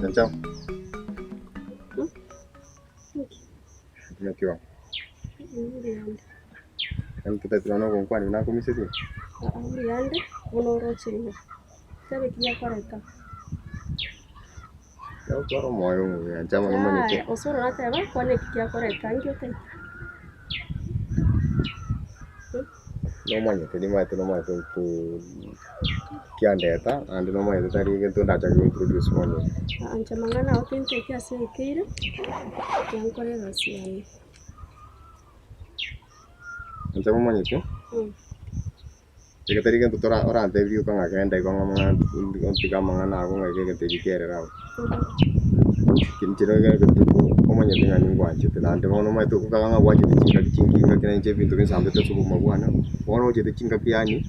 Chao. Tumekiwa. Kita tunaona kwa kwani na kumiseti. Yande bonoro chinga. Tabe kiya koreka. Yo toro moyo ya chama no manye. Osoro na teba kone kiya koreka ngyo te. No manye te lima te no manye tu kiandeta ande no manye tari ke tu ndacha ku introduce mono. Ancha mangana otinte kiya se kire. Kiya koreka siani. Ancha mo manye tu. Jika tadi kan tutora orang interview kan agak endai kan ngomongan tiga mangana aku nggak kayak gitu kira raw. Kini cina kan gitu ngomongnya dengan yang wajib. Nanti mau nama itu kalau nggak wajib cingka nggak kena jadi pintu kan sampai tuh subuh mau buana. Orang jadi cingka piani.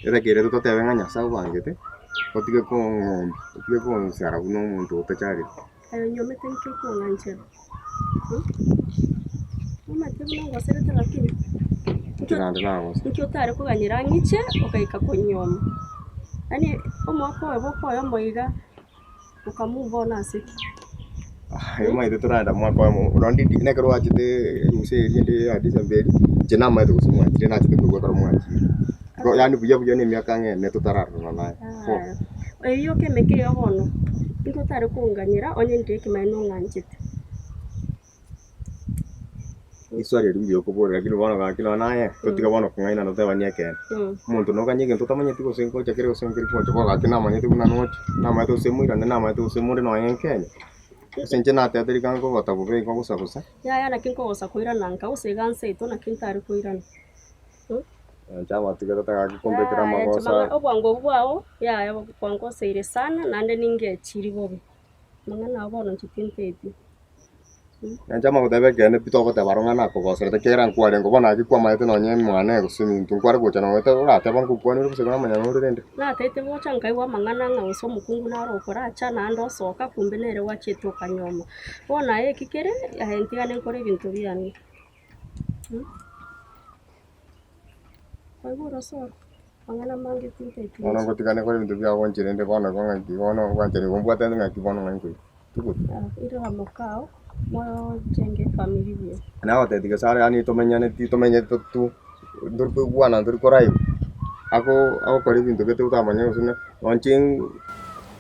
Kita kira itu tuh tewengan nyasar bang gitu. Kau tiga kong sekarang unong untuk tercari. Ayo nyomot tengki kong ancer. Mama tiba nong wasere terakhir. Kira ada lah mas. Nkyo tare ko ganyirangiche okaika konyoma. Ani omwako weboko yomoiga ukamuvona siki. Yoma itu tuh ada mwako mo. Rondi ne karo ajite use yende adi sambeli. Jena ma itu semua. Jena ajite ko karo mwaji. Ko yani buya ni miaka ne tutarar na. Eyo kemeke yobono. Nkyo tare ko nganyira onye ndeke maino nganjite. Histoire du yo ko bor ga kilo na ketika wono ko ngaina no te wania ken muntu no kanye ken to tamanya tiko senko chakere senko ko to ga kina manya tiko na no na ma to semu ira na ma to semu no en ken senche na te atiri kan ko ta bo be ko sa ya na kin ko sa ko ira nan ka use gan se to na kin tare ko ira chama tika ta ga kombe kira ma ko sa obwango bwao ya bwango seire sana nande ninge chiri bobe mangana abono chitinteti. Chama ko debe kene pito ko te baronga na ko sere te kera ko aren ko bana ki kwa ma te no nye mane ko simi tun kware ko chana te ora te ban ko ko ni ko se na manya no rende na te te mo changai wa mangana nga uso mukungu na ro kora acha na ndo soka kumbe nere wa cheto kanyoma bona e kikere ya henti ane kore bintu byani kwa bora so mangana mangi tinte ti ono ko tikane kore bintu bya won chirende bona ko ngai ono ko chire ko mbwa te ngai ki bona ngai ko tuku iro ha mokao mo jenge familia na o te diga sare ani to menya tu dur ko buana dur ko rai ako kore bintu ke tu ta manya usune oncing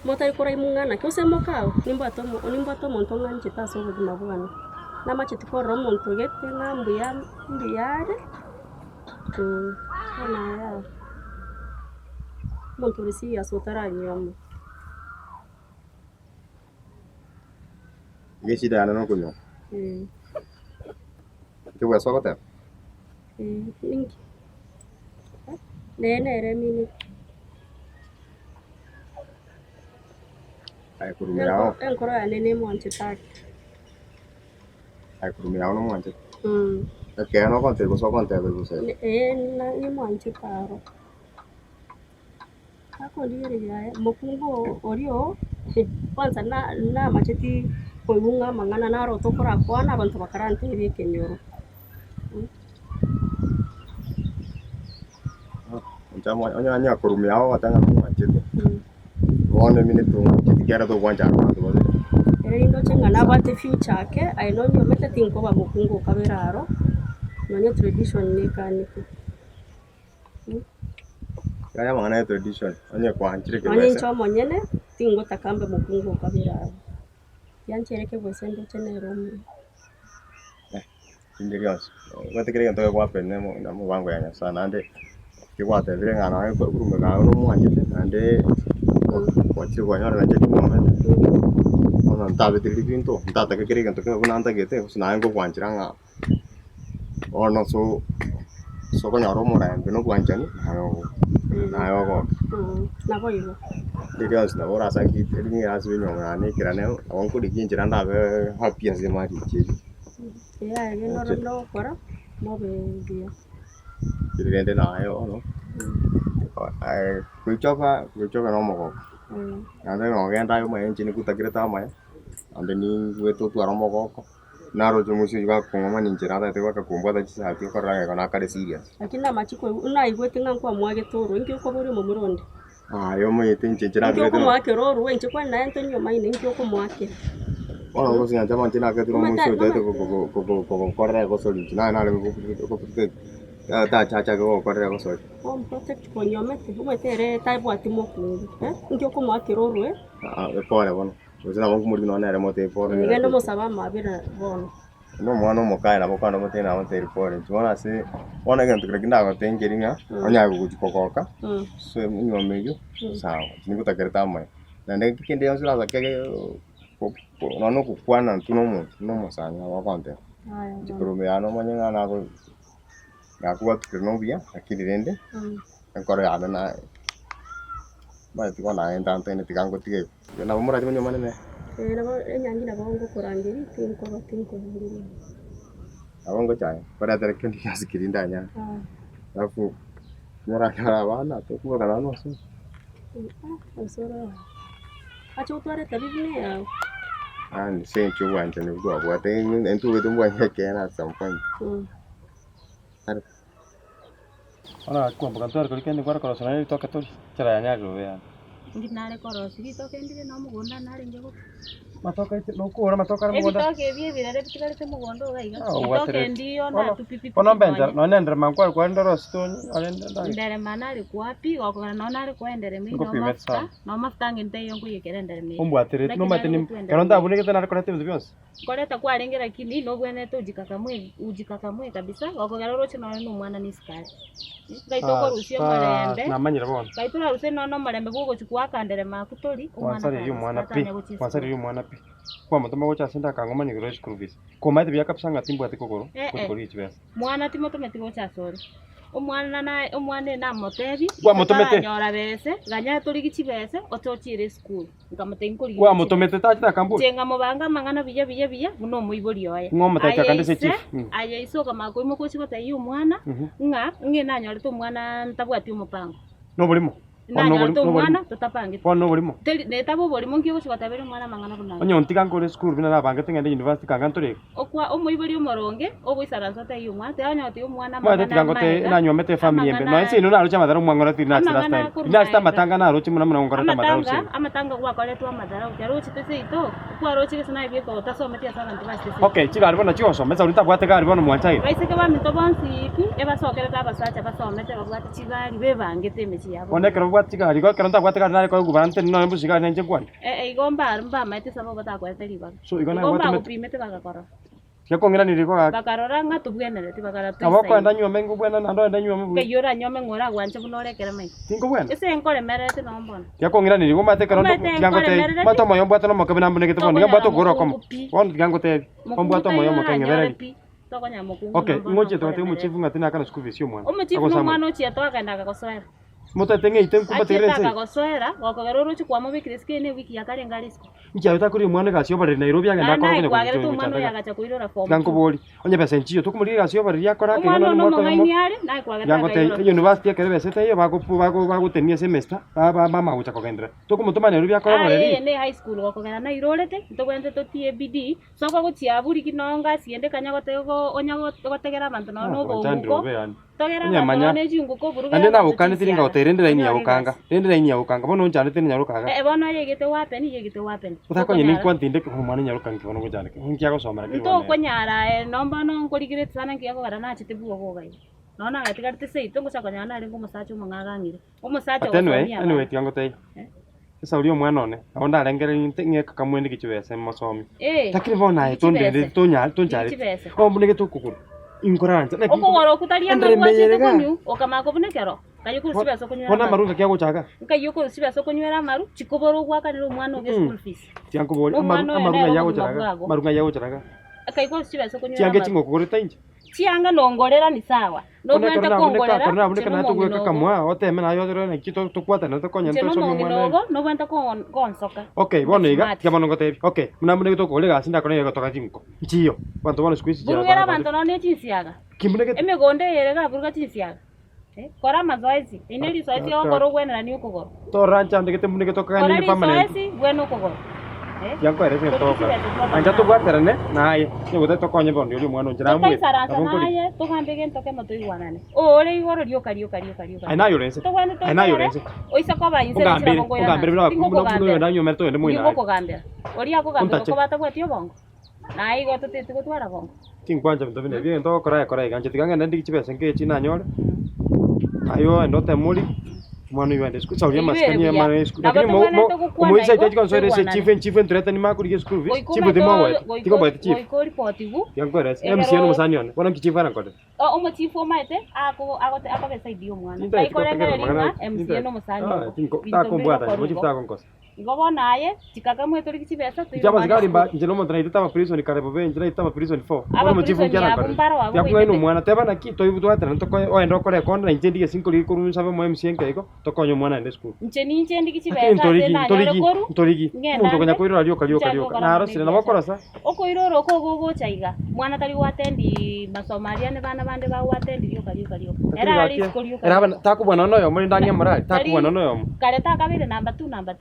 mo tai ko rai mungana ko se mokao nimba to monto nganje ta so budi mabwana na ma chiti ko ro monto gete na mbiyare na ya monto risi ya so tara nyoma gesi da no kunyo ke wa so ko te ningi ne mini ai kurumia enkoro ya nene mo antitaki ai kurumia no mo ante ke no konte ko so konte ko se na ni mo antiparo ako dire ya mokungo orio kwanza na macheti koibunga mangana na roto kora kwana abantu bakarante bike nyoro chama anya kurumia o atanga mo achete one minute kikera to kwanja to ndo chenga na bate future ke ai no nyo meta tinko ba mukungo kaberaro nonyo tradition ne kaniko kaya mangana tradition anya kwa anchire ke anya chomo nyene tingo takambe mukungo kaberaro yanchere ke bwesendo chene romu indirios wate kire nto kwa penne mo na mo wangu ya sana ande ke wate vile ngana ko kurume ga no mo anjite ande kwa chi kwa nyara nje mo ande ona ntabe tiri pinto ntata ke kire nto ke una anta gete usna ngo kwa anchiranga ono so ko nyaro mo ra ande no kwa anchani ayo ko na boyo indirios na ora sa ki tiri asu nyo ngane kirane awon ko digi njira ndabe happy as ma di chi ya no kora mo be dia Dirende na ayo no ai kuchoka no mo ande no genda yo mai chini kutakire ta mai ande ni wetu tu aramo ko naro jo musi ga ko mama ni njira ta te ka kumba ta chisa ti ko ra ga na ka de serious lakini na machiko una igwete ngan kwa mwage toro ingi ko buri mu muronde yo moyete nchechera Nkyo kete. kumwake roro we nchikwa na ento nyo maine nkyo kumwake. Ona ngo singa chama nchina kete no muso tete ko korre ko soli. Na ko ta cha ko korre ko soli. Protect ko nyomete. Umete taibu atimoku. Nkyo kumwake roro Pole bono. Usina ngo kumuri no na remote pole. Ngendo musaba mabira bono. No mwana mukae na bokana mote na mote report. Tuona se ona gento krekina ko tengeringa. Onya kukoka. So nyomeyo. Sawa. Nikutakireta mai. Na ndenge kende yosura zakege no kukwana no musanya wakonte. Chikurume ano manyanga na ko gakuwa tukinovia akili rende. Nkore ana na ba tiko na enda ntene tikango tige. Na mumura timonyo manene. Nabo enyangi nabo ngo kurangiri tinko ngiri. Abongo chai. Para tere kendi yasikirinda nya. Alafu mura kara bana to kuwa kana no so. Osoro. Acha utware tabibine ya. Ni sencho wanje ni bwa bwa te entu wetu mbwa kena some point. Ona kumbuka ntware kulikeni kwara korosana ito kato chara nyagro ya. Nginare korosi gitoke ndire no mugunda nari ngego. Matoka ite no kuora matoka mugunda. Ebitoke bie birare bitirate mugondo gaiga. Itoke ndiyo na tupipi. Ono benja no nendre mankwa kwa ndoro stone alenda. Ndere manari kwapi goko no nari kwendere mi no mafta. No mafta nginte yongo yekere ndere mi. Ombwatere no mateni. Karonda abune kete nari korete bizu byose. Koleta kwa rengera kini no bwene to ujikakamwe kabisa goko garoro chino no mwana ni skari. Gaitoko rusio marembe. Namanyira bona. Gaitura rusio no marembe gogo chukwa kandere makutori umwana Wansari umwana pi. Kwa mutoma gocha senda kangoma ni gro school fees. Komaite bya kapsanga timbu ati kokoro. Kokoro ichibesa. Mwana timoto metigo cha sori. Omwana na motebi. Kwa motomete. Nyora bese, ganya tori gichibese, otochire school. Ngamate inkori. Kwa motomete tacha kambu. Jenga mobanga mangana biya muno muibori oya. Ngoma tacha kande se chief. Aya isoka makoimo kochi kota yu mwana. Nge na nyora to mwana ntabwati umupango. No bulimo. No mwana tutapange. Kwa no bulimo. Netabo bulimo ngiyo kuchibatabere mwana mangana kunana. Onyo ntika ngore school bina na bange tengende university kangantore. Okwa omuibori omoronge ogwisara nsota yu mwana te onyo ti umwana mwana. Mwana tikangote na nyomete family embe. No ense no na rocha madaro mwangora ti na last time. Ina sta matanga na rochi muna ngora ta madaro se. Amatanga kwa kole tu madaro. Yaro chite se ito. Kwa rochi ke sana ibe ko taso meti asana ntibasti. Okay, chiga aribona chiosho meza urita bwate ga aribona mwanchai. Raise ke ba minto bonsi ipi eba sokere ta basacha basomete babwate chiga ribe bangete mechi yabo. Onekero bwate chiga ariko keronta bwate ga nare ko gubarante no mbusiga nje kwani. Igomba mba maite sabo bata kwete riba. So igona bwate primete bagakora. Yakongira ni riko ga. Bakarora nga tubwenere tibagara tu. Abako enda nyome ngubwena na ndo enda nyome. Ke yora nyome ngora gwanje bunore kere mai. Tingo bwena. Ese enkore merete no mbona. Yakongira ni riko mate kerondo yangote. Bato moyo bwate no mokabina mbune kete boni bato goro komo. Won yangote. Ombato moyo mokenge bere. Tokonya mokungu. Okay, ngoje to te muchifu ngatina kana school fees yo mwana. Omuchifu no mwana ochia to akaenda akakosoera. Mutete ite nkuba tegerense. Akakosoera gokogaroro chikwa mo bikire skene wiki yakare ngarisko. Nchi ayota kuri mwana gasio bare Nairobi agenda akora kwenye kwagere tu mwana yagacha kuirora form. Ganko boli. Onye pesa nchiyo tukumuri gasio bare yakora ke no mo ngaini ari na kwagere. Gangote university akere besete yo bago tenia semester. Ba magucha kokendra. Tukumutuma Nairobi akora bare. Ne high school gokogera na irorete tugwente to TBD. Soko guchia buri kinonga siende kanya gotego onyago gotegera abantu no boguko. Togera manya jinguko buruga. Ande na ukane tiringa oterendera ini ya ukanga. Rendera ini ya ukanga. Bono unjane tini nyarukaga. Bono yegete wapen. Utako nyini kwantinde ko mwana nyarukanga bono gujane. Nkiya go somara ke. To konyara nomba no nkorigire tsana nkiya go gara na chitebu go gai. Nona gatigarite se itongo chakanya na ringo musacho mangagangire. Umusacho anyway tiango tei. Esa uri omwana one. Onda arengere ntinge kakamwende kichwese masomi. Takiri bona etonde tonjari. Ombunege tukukuru. Inkoranta. Okongoro kutaria mangwache konyu okamako bunekero. Kayuko siba sokonywera. Bona maruga kyago chaka. Kayuko siba sokonywera maru chikoboro gwakanira umwana oge school fees. Tianko boli amaruga yago chaka. Maruga yago chaka. Kayuko siba sokonywera. Tiange chingo kugoreta inje. Tianga nongorera ni sawa. No kwenda kongorera. Kana abuneka na tukweka kamwa oteme na yodero na kito tukwata na tokonya ntoso mwana. No kwenda konsoka. Okay, bono iga kama ngote. Okay, muna mune to kolega sinda kono yego toka jinko. Chiyo. Bantu bano squeeze jara. Burugera bantu no ne chinsiaga. Kimuneke. Emegonde yerega buruga chinsiaga. Kora mazoezi. Ineli zoezi okoro gwena ni ukogoro. To rancha ndekete muneke toka ni pamane. Zoezi gwena ukogoro. Yanko ere se toka. Anja tu gwaterane naye. Ni gute tokonye bondi uri mwana njira mwe. Tokaisarasa naye tukambege ntoke matuigwanane. Ore igoro rioka. Aina yorense. Aina yorense. Oisa kwa inse Ungambere bila muno ndanyo merto ende mwina. Ngoko gambera. Ori ako gambera ko bata bwatio bongo. Naye goto tete gotwara bongo. Tinkwanja mtobine bien to kora iganje tiganga ndi kichibese ngechi na nyore. Ayo ndote muri mwana yuende school sauria maskani ya mwana school lakini mo isa itaji kon sore se chief entreta ni makuri ke school chief de mawa tiko ba chief ko report gu yango res MC no musanione wana ki chief ana kote o chief o maite ako besa idio mwana sai ko renga MC no musanione tinko ta kombata mo chief ta konkos ngobo naye chikaka mweto likibesa tu chama zigari ba njelo mo tana itama prison karebo be njelo itama prison 4 wana mo chief njana kote yakwa ino mwana teba na ki toibu tu atana toko o endo kore konda njendi ke 5 li kuru sabe mo MC nkeko tokonyo mwana ende school nchendi kichibesa ntorigi muntu kanya koiro rioka na arosire na bakora sa okoiroro ko gogo chaiga mwana tari watendi masomaria ne bana bande ba watendi rioka era ali school era bana takubwana noyo muri ndani ya morali takubwana noyo kare takabire number 2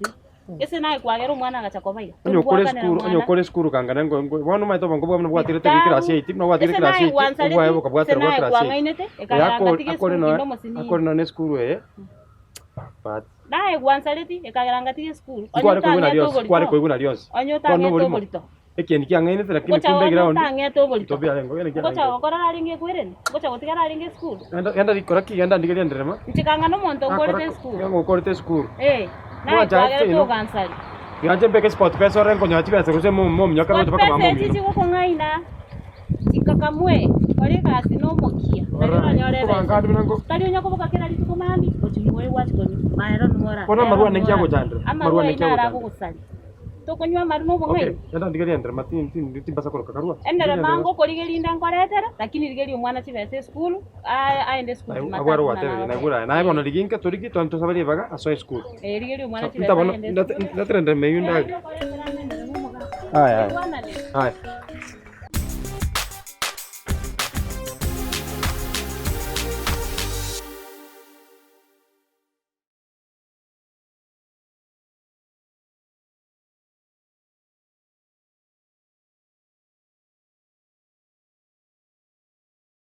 ese naye kwagera umwana agachakobaiga onyokore skuru kangana ngo bono maito bongo bwana bwatire te class 8 no bwatire class 8 ubwa yebo kabwatire bwa class 8 akore no ne skuru but naye gwansaleti ekageranga tige skuru kware ko iguna rios onyota ngeto bolito ekeni kiangaine te lakini kumbe ground ngeto bolito tobia lengo ene kiangaine gocha gokora aringe kweren gocha gotigara aringe skuru enda dikora ki enda ndigeri nderema nchikanga no monto ngorete skuru yango korete skuru naye kwagera to gansali yaje peke sport pesa rengo nyachi pesa kuse mo mnyoka ro toka mambo mimi chichi ko ngaina chikakamwe kore kasi no mokia tari onyako boka kera lituko mami ochimwe wachikoni maera numora kona marua nengia go jandre marua nengia go jandre kusali tokonywa maru no bongai enda ndigeri andre matin timbasa koroka karua enda mango korigeri ndankoretera lakini rigeri umwana chibese school aende school agwaro watere na gura na ibono liginka toriki tonto sabari baga aso school rigeri umwana chibese ndatrende meyunda ay